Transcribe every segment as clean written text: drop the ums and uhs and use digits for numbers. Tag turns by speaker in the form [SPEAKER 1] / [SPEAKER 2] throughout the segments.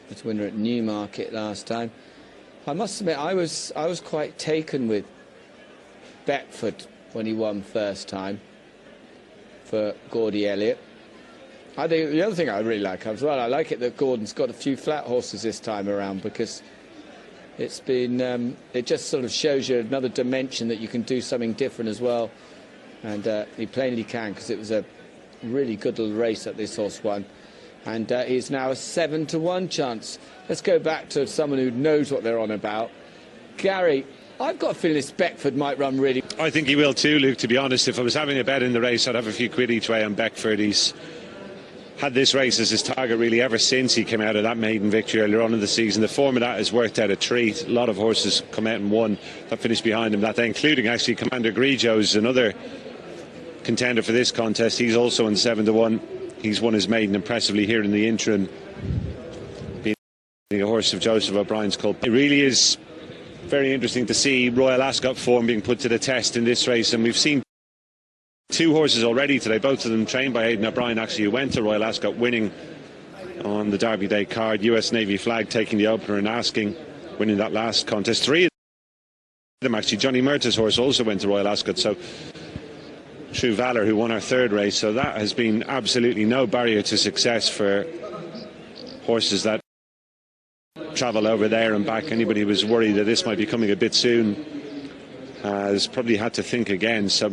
[SPEAKER 1] was winner at Newmarket last time. I must admit, I was quite taken with Beckford when he won first time for Gordy Elliott. I think the other thing I really like as well, I like it that Gordon's got a few flat horses this time around, because it's been it just sort of shows you another dimension that you can do something different as well, and he plainly can, because it was a really good little race that this horse won, and he's now a 7-1 chance. Let's go back to someone who knows what they're on about. Gary, I've got a feeling this Beckford might run really.
[SPEAKER 2] I think he will too, Luke, to be honest. If I was having a bet in the race, I'd have a few quid each way on Beckford. He's had this race as his target really ever since he came out of that maiden victory earlier on in the season. The form of that has worked out a treat. A lot of horses come out and won that finished behind him that day, including actually Commander Grigio's another contender for this contest. He's also in 7-1. He's won his maiden impressively here in the interim, being a horse of Joseph O'Brien's Cup. It really is very interesting to see Royal Ascot form being put to the test in this race, and we've seen two horses already today, both of them trained by Aidan O'Brien, actually, who went to Royal Ascot, winning on the Derby Day card. US Navy Flag taking the opener and Asking, winning that last contest. Three of them actually. Johnny Murtaugh's horse also went to Royal Ascot, so True Valour, who won our third race, so that has been absolutely no barrier to success for horses that travel over there and back. Anybody who was worried that this might be coming a bit soon has probably had to think again. So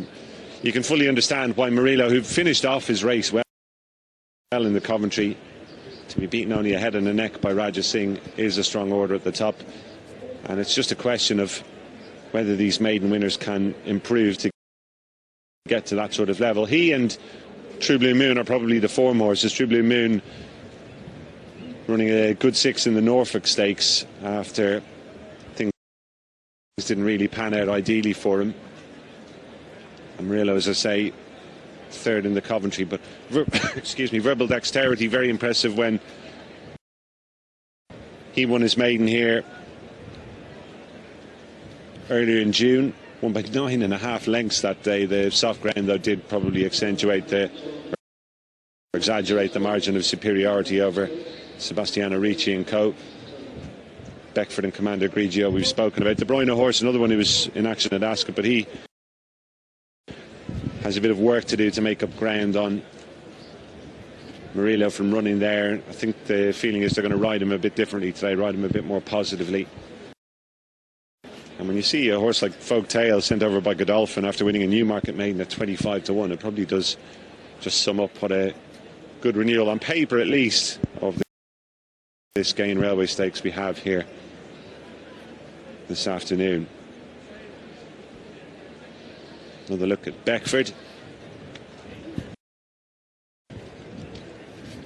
[SPEAKER 2] you can fully understand why Murillo, who finished off his race well in the Coventry, to be beaten only a head and a neck by Raja Singh is a strong order at the top. And it's just a question of whether these maiden winners can improve to get to that sort of level. He and True Blue Moon are probably the form horses. True Blue Moon running a good 6 in the Norfolk Stakes after things didn't really pan out ideally for him. And Murillo, as I say, third in the Coventry. But excuse me, Verbal Dexterity, very impressive when he won his maiden here earlier in June. Won by 9.5 lengths that day. The soft ground, though, did probably accentuate or exaggerate the margin of superiority over Sebastiano Ricci and co. Beckford and Commander Grigio we've spoken about. De Bruyne horse, another one who was in action at Ascot, but he has a bit of work to do to make up ground on Murillo from running there. I think the feeling is they're going to ride him a bit differently today, ride him a bit more positively. And when you see a horse like Folk Tale sent over by Godolphin after winning a Newmarket maiden at 25-1, it probably does just sum up what a good renewal, on paper at least, of this Gain Railway Stakes we have here this afternoon. Another look at Beckford.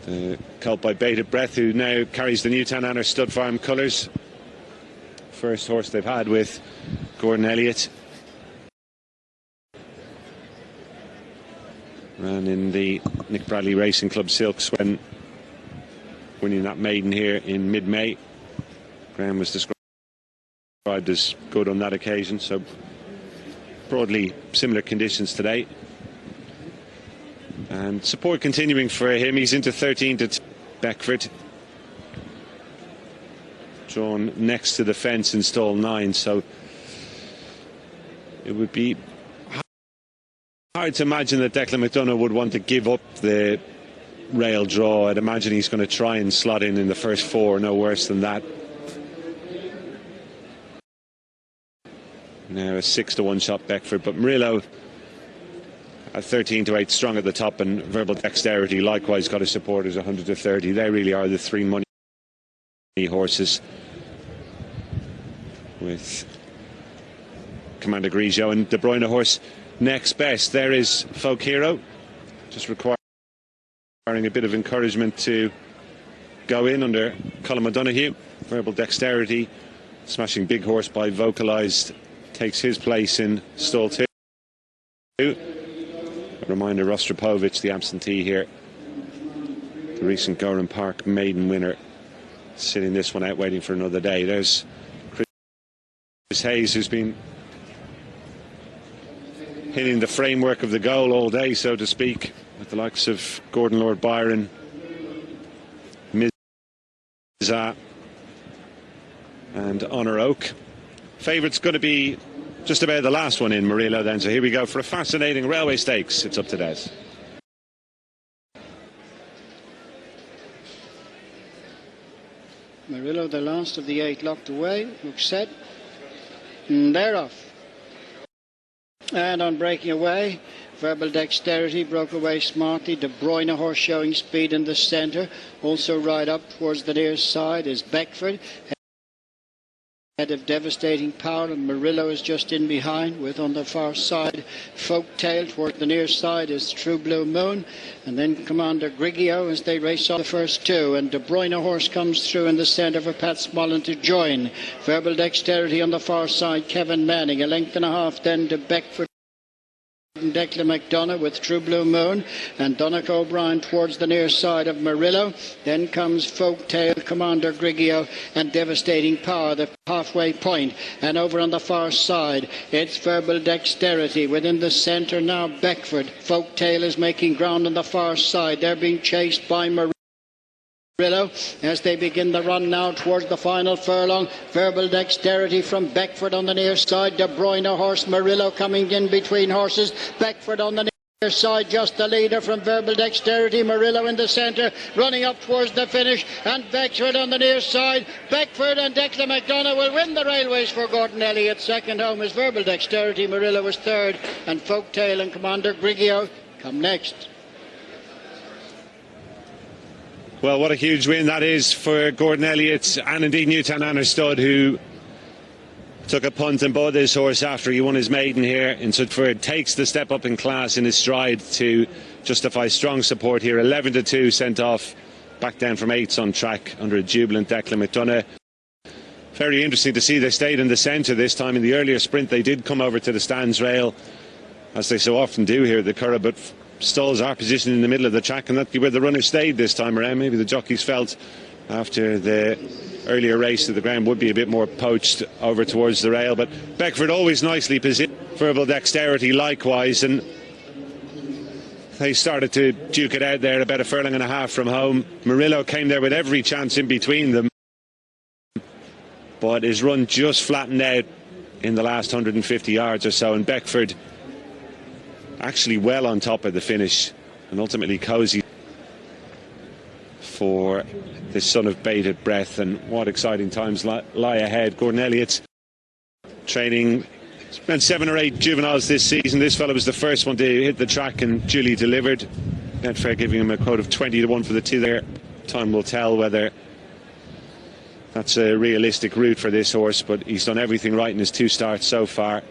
[SPEAKER 2] The colt by Bated Breath, who now carries the Newtown Anner Stud Farm colours. First horse they've had with Gordon Elliott. Ran in the Nick Bradley Racing Club Silks when winning that maiden here in mid-May. Graham was described as good on that occasion, so broadly similar conditions today. And support continuing for him. He's into 13 to Beckford, drawn next to the fence in stall 9, so it would be hard to imagine that Declan McDonough would want to give up the rail draw. I'd imagine he's going to try and slot in the first 4, no worse than that. Now a 6-1 shot Beckford, but Murillo at 13-8, strong at the top, and Verbal Dexterity likewise got his supporters 100-30. They really are the three money horses, with Commander Grigio and De Bruyne horse next best. There is Folk Hero, just requiring a bit of encouragement to go in under Colin O'Donoghue. Verbal Dexterity, smashing big horse by Vocalised, takes his place in stall 2. A reminder, Rostropovich, the absentee here, the recent Gorham Park maiden winner, sitting this one out waiting for another day. There's Chris Hayes, who's been hitting the framework of the goal all day, so to speak, with the likes of Gordon Lord Byron, and Honor Oak. Favourite's going to be just about the last one in Murillo then. So here we go for a fascinating Railway Stakes. It's up to Des.
[SPEAKER 3] Murillo, the last of the 8, locked away. Looks set. And they're off. And on breaking away, Verbal Dexterity broke away smartly. De Bruyne horse showing speed in the centre. Also right up towards the near side is Beckford. Head of Devastating Power, and Murillo is just in behind, with on the far side Folktale. Toward the near side is True Blue Moon, and then Commander Grigio as they race off the first 2, and De Bruyne horse comes through in the centre for Pat Smollen to join. Verbal Dexterity on the far side, Kevin Manning, a length and a half then to Beckford and Declan McDonough with True Blue Moon, and Donnacha O'Brien towards the near side of Murillo. Then comes Folktale, Commander Grigio and Devastating Power, the halfway point. And over on the far side it's Verbal Dexterity. Within the centre now Beckford. Folktale is making ground on the far side. They're being chased by Murillo as they begin the run now towards the final furlong. Verbal Dexterity from Beckford on the near side. De Bruyne horse, Murillo coming in between horses. Beckford on the near side, just the leader from Verbal Dexterity. Murillo in the centre, running up towards the finish, and Beckford on the near side. Beckford and Declan McDonough will win the railways for Gordon Elliott. Second home is Verbal Dexterity. Murillo was third, and Folktale and Commander Grigio come next.
[SPEAKER 2] Well, what a huge win that is for Gordon Elliott, and indeed Newtown Anner Stud, who took a punt and bought this horse after he won his maiden here in Sudford. Takes the step up in class in his stride to justify strong support here. 11-2 sent off, back down from 8s on track under a jubilant Declan McDonough. Very interesting to see they stayed in the centre this time. In the earlier sprint they did come over to the stands rail, as they so often do here at the Curragh, but stalls are positioned in the middle of the track, and that'd be where the runners stayed this time around. Maybe the jockeys felt after the earlier race that the ground would be a bit more poached over towards the rail. But Beckford always nicely positioned. Verbal Dexterity likewise, and they started to duke it out there about a furlong and a half from home. Murillo came there with every chance in between them, but his run just flattened out in the last 150 yards or so, and Beckford actually well on top of the finish, and ultimately cosy for this son of bated breath. And what exciting times lie ahead. Gordon Elliott training, spent 7 or 8 juveniles this season. This fellow was the first one to hit the track and duly delivered. Betfair giving him a quote of 20-1 for the 2 there. Time will tell whether that's a realistic route for this horse, but he's done everything right in his 2 starts so far,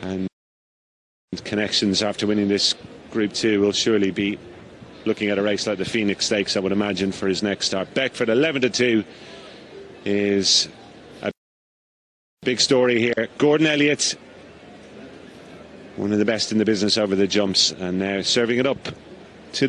[SPEAKER 2] and connections after winning this Group 2 will surely be looking at a race like the Phoenix Stakes, I would imagine, for his next start. Beckford 11-2 is a big story here. Gordon Elliott, one of the best in the business over the jumps, and now serving it up